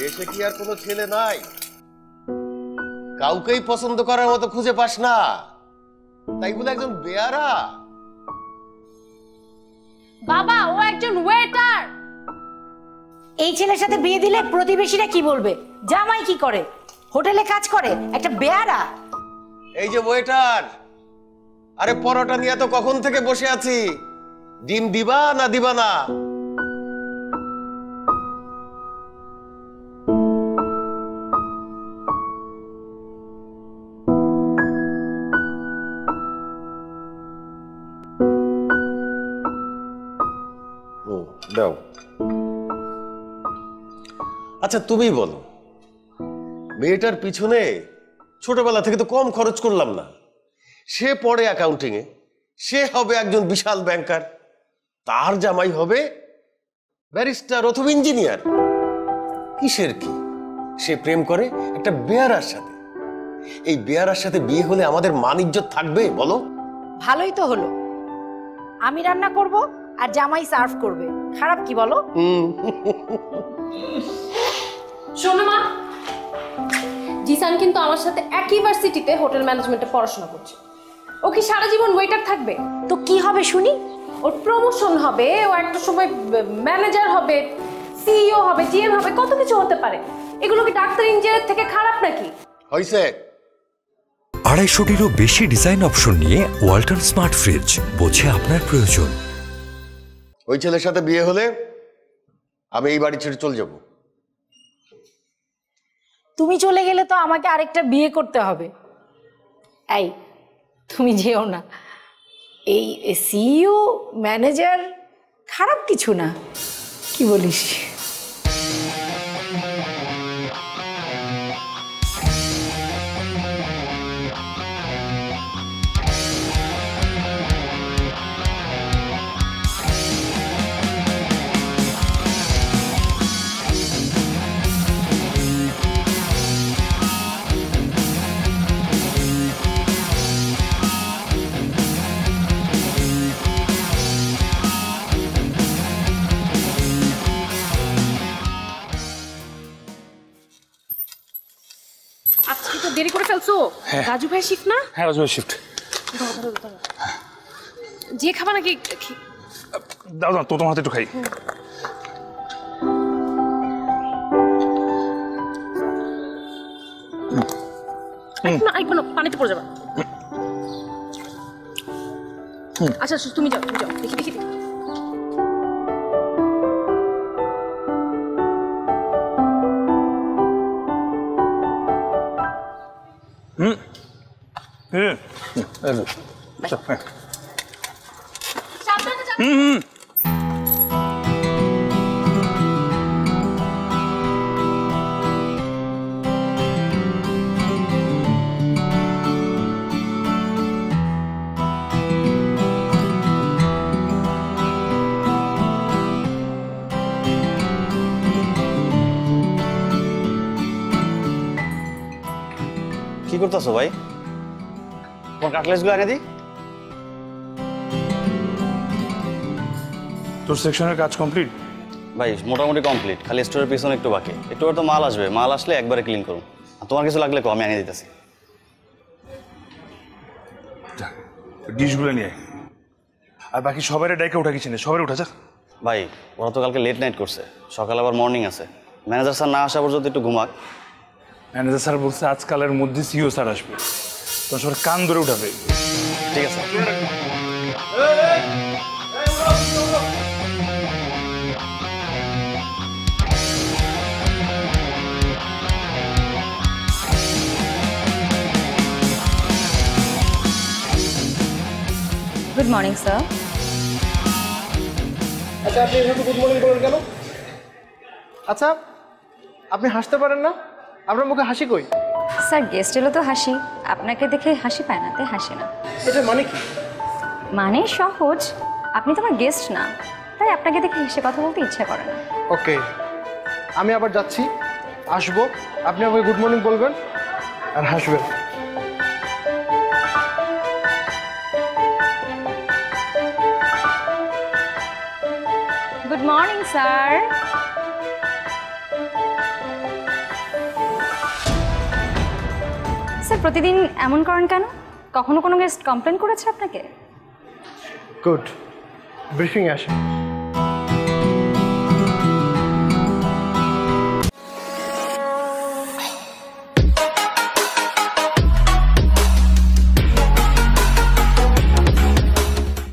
দেশে কি আর কোনো ছেলে নাই? কাউকেই পছন্দ করার মতো খুঁজে পাস না, তাই বলে একজন বেয়ারা? বাবা, ও একজন ওয়েটার। এই ছেলের সাথে বিয়ে দিলে প্রতিবেশীরা কি বলবে? জামাই কি করে? হোটেলে কাজ করে, একটা বেয়ারা। এই যে ওয়েটার, আরে পরোটা নিয়ে তো কখন থেকে বসে আছি, ডিম দিবা না দিবা না? দাও। আচ্ছা তুমি বলো, মেয়েটার পিছনে ছোটবেলা থেকে তো কম খরচ করলাম না? সে পড়ে অ্যাকাউন্টিং এ, সে হবে একজন বিশাল ব্যাংকার, তার জামাই হবে ব্যারিস্টার অথবা ইঞ্জিনিয়ার। কিসের কি? সে প্রেম করে একটা বেয়ারার সাথে। এই বেয়ারার সাথে বিয়ে হলে আমাদের মান ইজ্জত থাকবে বলো? ভালোই তো হলো, আমি রান্না করব আর জামাই সার্ভ করবে, খারাপ কি বলো? শোনো মা, জিসান কিন্তু আমার সাথে একই ইউনিভার্সিটিতে হোটেল ম্যানেজমেন্টে পড়াশোনা করছে। ও কি সারা জীবন ওয়েটার থাকবে? তো কি হবে শুনি? ওর প্রমোশন হবে, ও একটা সময় ম্যানেজার হবে, সিইও হবে, জিএম হবে, কত কিছু হতে পারে। এগুলো কি ডাক্তার ইঞ্জিনিয়ার থেকে খারাপ নাকি? হইছে। 250টিরও বেশি ডিজাইন অপশন নিয়ে ওয়ালটন স্মার্ট ফ্রিজ, বোঝে আপনার প্রয়োজন। ওই ছেলের সাথে বিয়ে হলে আমি এই বাড়ি ছেড়ে চলে যাব। তুমি চলে গেলে তো আমাকে আরেকটা বিয়ে করতে হবে। এই তুমি যেও না, এই সিইও ম্যানেজার খারাপ কিছু না, কি বলিস? আজকে তো দেরি করে ফেলছো। রাজু ভাই শিফট না? হ্যাঁ রাজু ভাই শিফট। যে খাবা নাকি? দাও না, তোমার হাতে একটু খাই। আরেকটু না, পানিতে পড়ে যাবা। আচ্ছা তুমি যাও, দেখি দেখি। কি করতেছো ভাই? তোমার কাটলেটসগুলো এনে দিই। তোর সেকশনের কাজ কমপ্লিট? ভাই মোটামুটি কমপ্লিট, খালি স্টোরের পিছনে একটু বাকি। একটু তো মাল আসবে, মাল আসলে একবারে ক্লিন করুন। আর তোমার কিছু লাগলে আমি এনে দিতেছি। ডিশগুলো নিয়ে আর বাকি সবাই ডাইকে উঠা কিছু নেই, সবাই উঠা যাক। ভাই ওরা তো কালকে লেট নাইট করছে, সকাল আবার মর্নিং আছে। ম্যানেজার স্যার না আসা পর্যন্ত একটু ঘুমাক। ম্যানেজার স্যার বলছে আজকালের মধ্যে সিও স্যার আসবে, তো সবার কান ধরে উঠাবে। ঠিক আছে। Good morning sir. আচ্ছা আপনি এভাবে গুড মর্নিং বলেন কেন? আচ্ছা আপনি হাসতে পারেন না? আপনার মুখে হাসি কই? স্যার গেস্ট এলো তো হাসি, আপনাকে দেখে হাসি পায় না, তাই হাসি না। এটা মানে কি? মানে সহজ, আপনি তো আমার গেস্ট না, তাই আপনাকে দেখে হেসে কথা বলতে ইচ্ছা করে না। ওকে, আমি আবার যাচ্ছি, আসবো, আপনি আমাকে গুড মর্নিং বলবেন আর হাসবেন। Good morning sir. প্রতিদিন এমন করেন কেন? কখনো কোনো গেস্ট কমপ্লেন করেছে আপনাকে? গুড, ব্রিফিং আসে।